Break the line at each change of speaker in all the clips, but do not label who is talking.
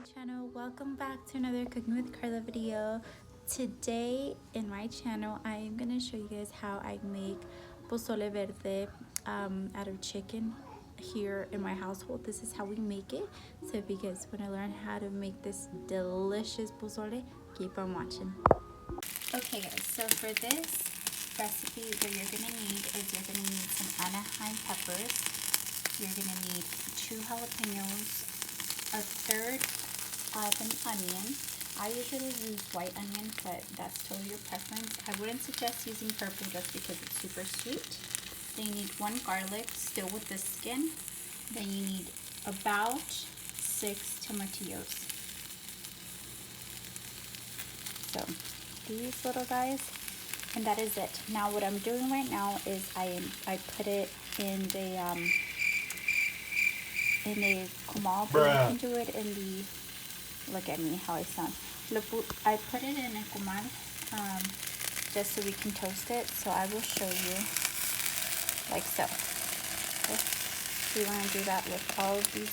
channel. Welcome back to another Cooking with Karla video. Today in my channel I am going to show you guys how I make Posole Verde out of chicken here in my household. This is how we make it. So if you guys want to learn how to make this delicious pozole, keep on watching. Okay guys, so for this recipe what you're going to need is you're going to need some Anaheim peppers. You're going to need 2 jalapenos, a third of an onion. I usually use white onion, but that's totally your preference. I wouldn't suggest using purple just because it's super sweet. Then you need 1 garlic, still with the skin. Then you need about 6 tomatillos. So these little guys, and that is it. Now what I'm doing right now is I put it in the comal, but you can do it in the, look at me how I sound. I put it in a comal just so we can toast it. So I will show you like so. Okay. So you want to do that with all of these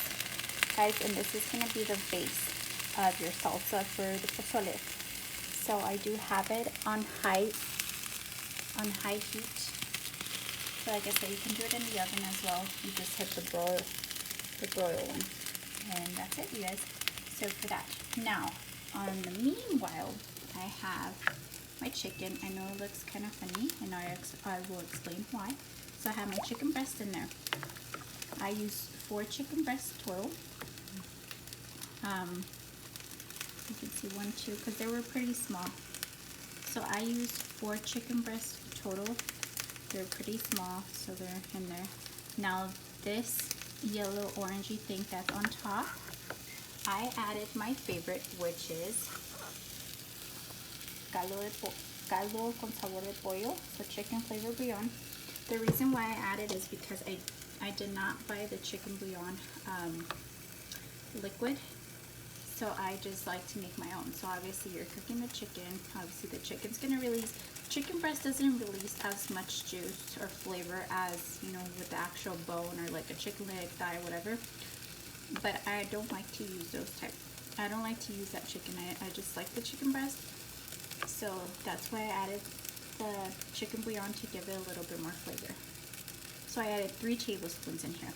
guys, and this is going to be the base of your salsa for the pozole. So I do have it on high heat. So like I said, you can do it in the oven as well. You just hit the broil one, and that's it, you guys. So for that, now on the meanwhile, I have my chicken. I know it looks kind of funny, and I will explain why. So I have my chicken breast in there. I use 4 chicken breasts total. You can see 1, 2, because they were pretty small. So I used 4 chicken breasts total. They're pretty small, so they're in there. Now this yellow orangey thing that's on top, I added my favorite, which is caldo con sabor de pollo, so chicken flavor bouillon. The reason why I added is because I did not buy the chicken bouillon liquid, so I just like to make my own. So obviously you're cooking the chicken, obviously the chicken's gonna release, chicken breast doesn't release as much juice or flavor as, you know, with the actual bone or like a chicken leg, thigh, whatever. But I don't like to use those type. I don't like to use that chicken. I just like the chicken breast. So that's why I added the chicken bouillon to give it a little bit more flavor. So I added 3 tablespoons in here.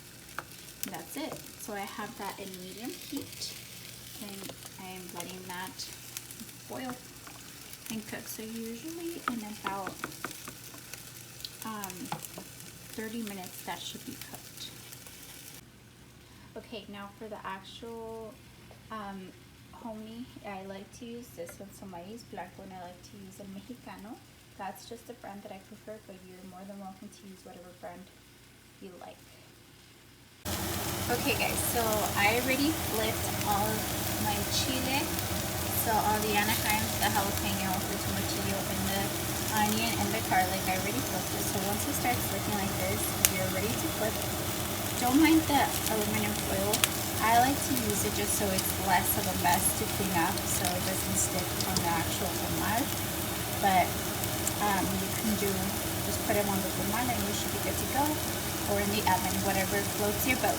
And that's it. So I have that in medium heat, and I am letting that boil and cook. So usually in about 30 minutes that should be cooked. Okay, now for the actual hominy, I like to use this one. So I use black one. I like to use a Mexicano. That's just the brand that I prefer, but you're more than welcome to use whatever brand you like. Okay guys, so I already flipped all of my chile. So all the Anaheim, the jalapeno, the tomatillo, and the onion, and the garlic, I already flipped it. So once it starts looking like this, you're ready to flip. Don't mind the aluminum foil. I like to use it just so it's less of a mess to clean up, so it doesn't stick on the actual comal. But you can just put it on the comal and you should be good to go, or in the oven, whatever floats your boat.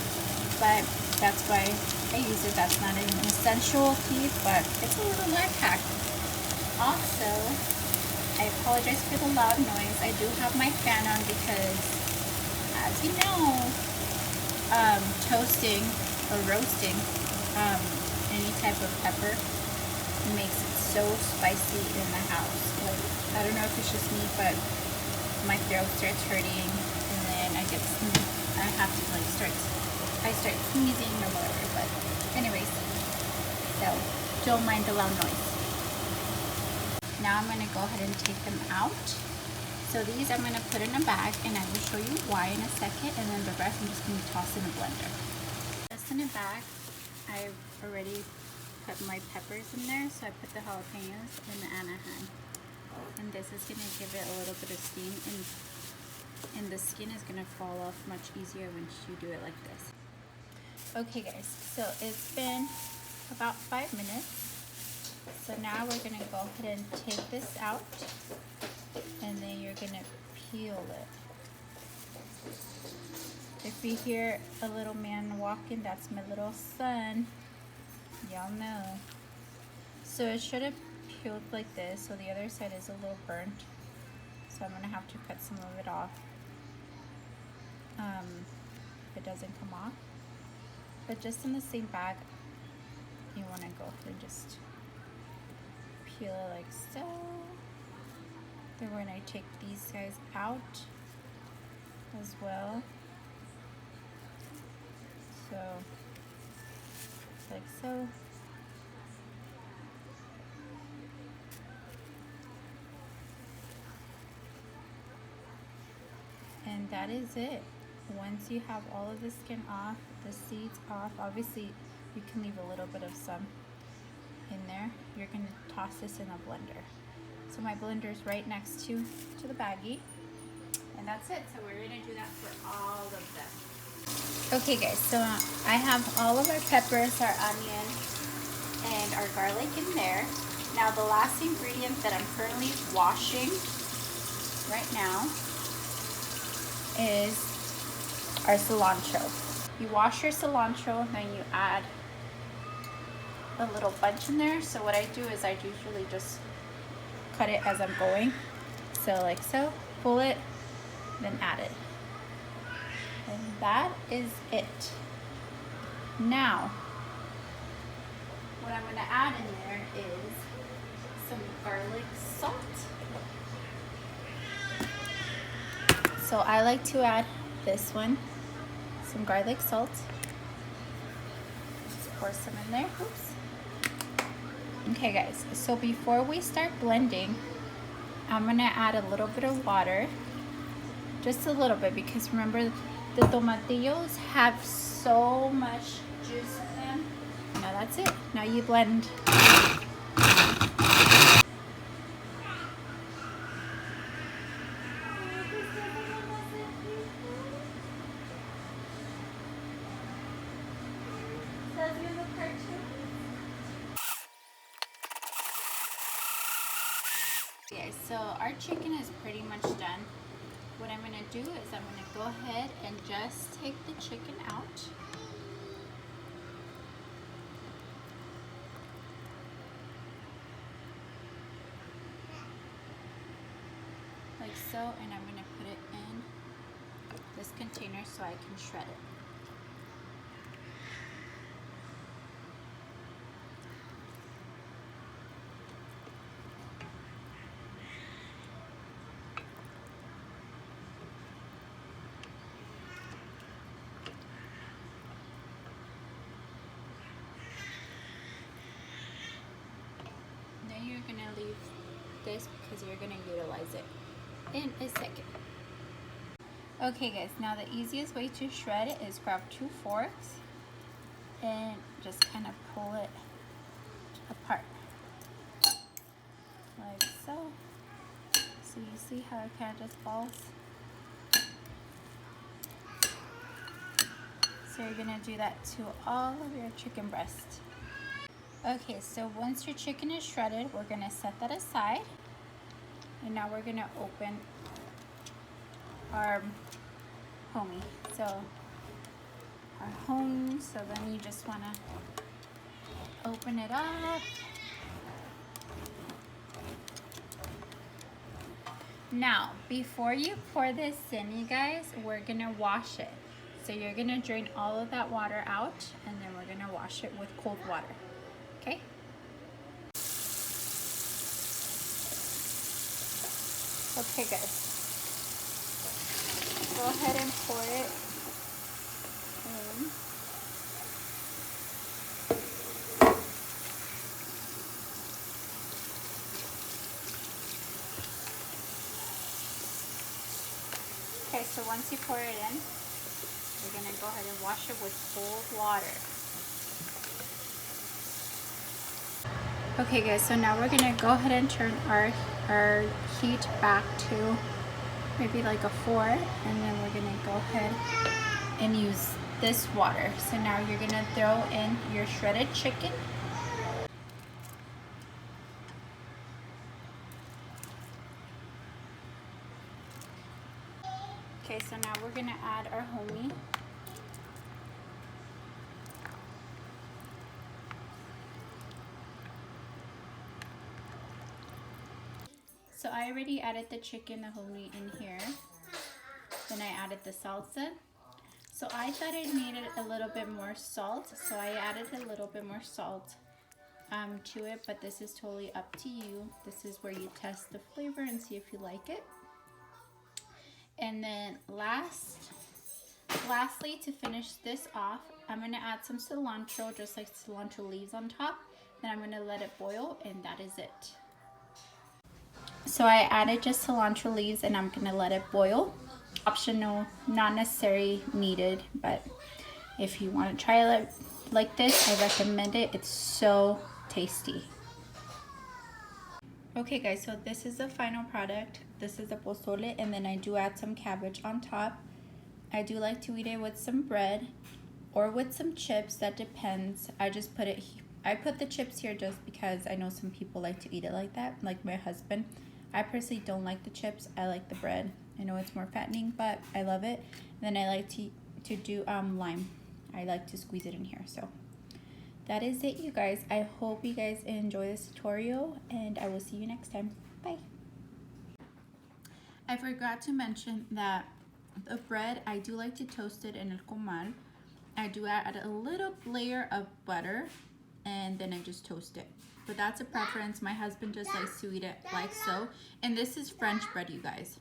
But that's why I use it. That's not an essential piece, but it's a little life hack. Also, I apologize for the loud noise. I do have my fan on because, as you know, toasting or roasting any type of pepper makes it so spicy in the house. Like, I don't know if it's just me, but my throat starts hurting, and then I have to like start sneezing or whatever. But anyways, so don't mind the loud noise. Now I'm gonna go ahead and take them out. So these I'm gonna put in a bag, and I will show you why in a second, and then the rest I'm just gonna toss in a blender. Just in a bag, I already put my peppers in there, so I put the jalapenos and the Anaheim. And this is gonna give it a little bit of steam, and the skin is gonna fall off much easier when you do it like this. Okay guys, so it's been about 5 minutes. So now we're gonna go ahead and take this out, and then you're gonna peel it. If you hear a little man walking, that's my little son. Y'all know. So it should have peeled like this, so the other side is a little burnt. So I'm gonna have to cut some of it off if it doesn't come off. But just in the same bag, you wanna go ahead and just peel it like so. Then we're gonna take these guys out as well. So, like so. And that is it. Once you have all of the skin off, the seeds off, obviously you can leave a little bit of some in there. You're gonna toss this in a blender. So my blender is right next to the baggie. And that's it. So we're gonna do that for all of them. Okay guys, so I have all of our peppers, our onion, and our garlic in there. Now the last ingredient that I'm currently washing right now is our cilantro. You wash your cilantro and then you add a little bunch in there. So what I do is I usually just cut it as I'm going. So like so, pull it, then add it. And that is it. Now, what I'm gonna add in there is some garlic salt. So I like to add this one, some garlic salt. Just pour some in there. Oops. Okay guys, so before we start blending, I'm gonna add a little bit of water. Just a little bit, because remember the tomatillos have so much juice in them. Now that's it. Now you blend. Okay, so our chicken is pretty much done. What I'm gonna do is I'm gonna go ahead and just take the chicken out. Like so, and I'm gonna put it in this container so I can shred it. You're gonna leave this because you're gonna utilize it in a second. Okay guys, now the easiest way to shred it is grab 2 forks and just kind of pull it apart like so. So you see how it kind of just falls. So you're gonna do that to all of your chicken breast. Okay, so once your chicken is shredded, we're gonna set that aside. And now we're gonna open our hominy. So our home, so then you just wanna open it up. Now, before you pour this in, you guys, we're gonna wash it. So you're gonna drain all of that water out, and then we're gonna wash it with cold water. Okay. Okay guys, go ahead and pour it in. Okay, so once you pour it in, you're gonna go ahead and wash it with cold water. Okay guys, so now we're gonna go ahead and turn our heat back to maybe like a 4, and then we're gonna go ahead and use this water. So now you're gonna throw in your shredded chicken. Okay, so now we're gonna add our hominy. So I already added the chicken, the hominy in here. Then I added the salsa. So I thought it needed a little bit more salt, so I added a little bit more salt to it, but this is totally up to you. This is where you test the flavor and see if you like it. And then lastly, to finish this off, I'm gonna add some cilantro, just like cilantro leaves on top. Then I'm gonna let it boil, and that is it. So I added just cilantro leaves, and I'm gonna let it boil. Optional, not necessarily needed, but if you want to try it like this, I recommend it. It's so tasty. Okay guys, so this is the final product. This is the pozole, and then I do add some cabbage on top. I do like to eat it with some bread or with some chips, that depends. I put the chips here just because I know some people like to eat it like that, like my husband. I personally don't like the chips, I like the bread. I know it's more fattening, but I love it. And then I like to do lime. I like to squeeze it in here. So that is it, you guys. I hope you guys enjoy this tutorial, and I will see you next time. Bye. I forgot to mention that the bread, I do like to toast it in el comal. I do add a little layer of butter, and then I just toast it. But that's a preference. My husband just likes to eat it like so. And this is French bread, you guys.